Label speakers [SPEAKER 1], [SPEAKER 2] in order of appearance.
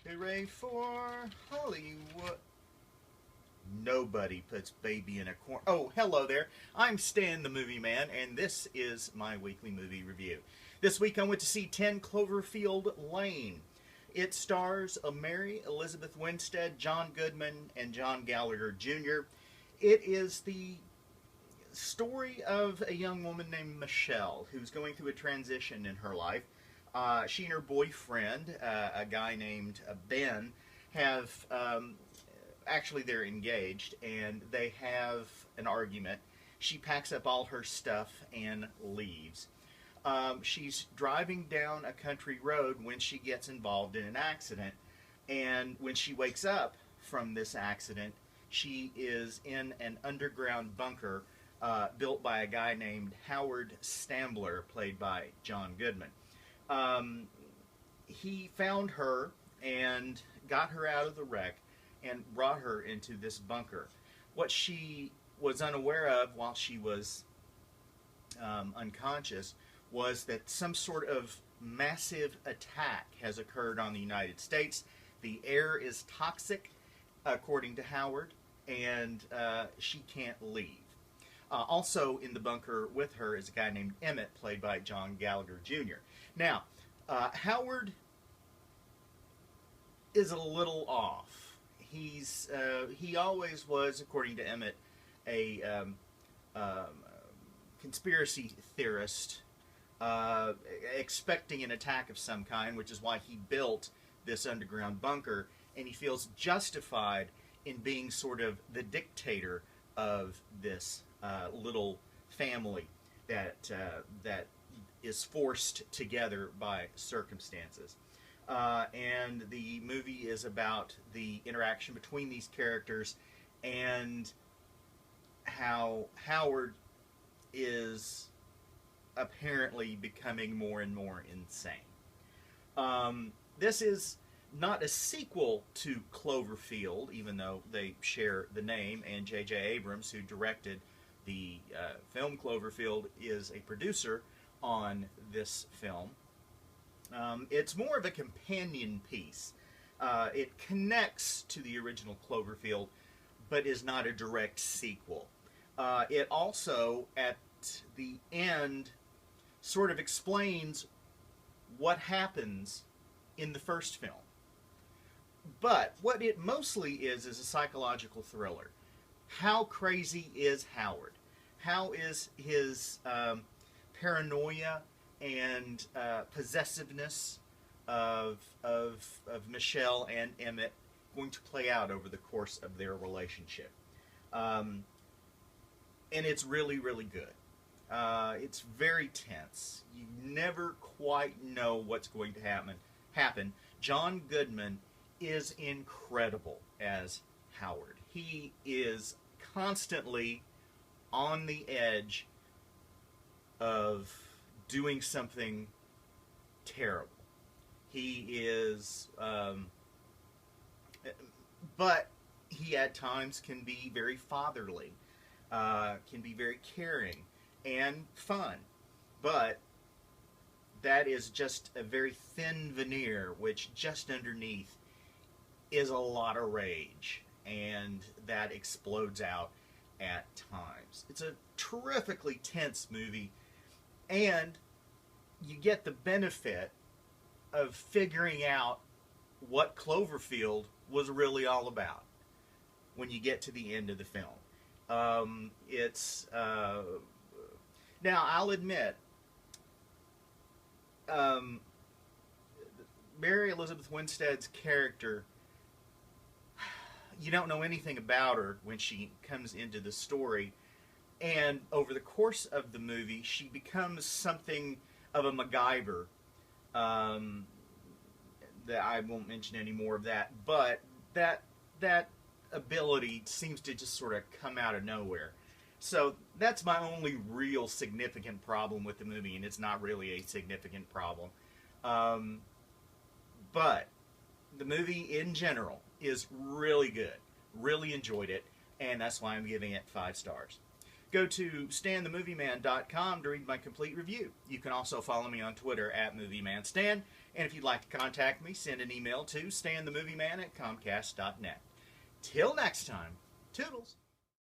[SPEAKER 1] Hooray for Hollywood. Nobody puts baby in a corner. Oh, hello there. I'm Stan the Movie Man, and this is my weekly movie review. This week I went to see 10 Cloverfield Lane. It stars Mary Elizabeth Winstead, John Goodman, and John Gallagher Jr. It is the story of a young woman named Michelle who's going through a transition in her life. She and her boyfriend, a guy named Ben, have actually they're engaged and they have an argument. She packs up all her stuff and leaves. She's driving down a country road when she gets involved in an accident, and when she wakes up from this accident, she is in an underground bunker built by a guy named Howard Stambler, played by John Goodman. Um, he found her and got her out of the wreck and brought her into this bunker. What she was unaware of while she was unconscious was that some sort of massive attack has occurred on the United States. The air is toxic, according to Howard, and she can't leave. Also in the bunker with her is a guy named Emmett, played by John Gallagher Jr. Now, Howard is a little off. He always was, according to Emmett, a conspiracy theorist, expecting an attack of some kind, which is why he built this underground bunker, and he feels justified in being sort of the dictator of this little family that is forced together by circumstances. And the movie is about the interaction between these characters and how Howard is apparently becoming more and more insane. This is not a sequel to Cloverfield, even though they share the name, and J.J. Abrams, who directed the film Cloverfield, is a producer on this film. It's more of a companion piece. It connects to the original Cloverfield, but is not a direct sequel. It also, at the end, sort of explains what happens in the first film. But what it mostly is a psychological thriller. How crazy is Howard? How is his paranoia and possessiveness of Michelle and Emmett going to play out over the course of their relationship? And it's really, really good. It's very tense. You never quite know what's going to happen. John Goodman is incredible as Howard. He is constantly on the edge of doing something terrible. He is, but he at times can be very fatherly, can be very caring and fun. But that is just a very thin veneer, which just underneath is a lot of rage, and that explodes out at times. It's a terrifically tense movie, and you get the benefit of figuring out what Cloverfield was really all about when you get to the end of the film. Now, I'll admit, Mary Elizabeth Winstead's character, you don't know anything about her when she comes into the story, and over the course of the movie, she becomes something of a MacGyver. That I won't mention any more of that, but that ability seems to just sort of come out of nowhere. So that's my only real significant problem with the movie, and it's not really a significant problem. But the movie in general is really good. Really enjoyed it, and that's why I'm giving it 5 stars. Go to StanTheMovieMan.com to read my complete review. You can also follow me on Twitter at MovieManStan, And if you'd like to contact me, send an email to stanthemovieman@comcast.net. Till next time, toodles.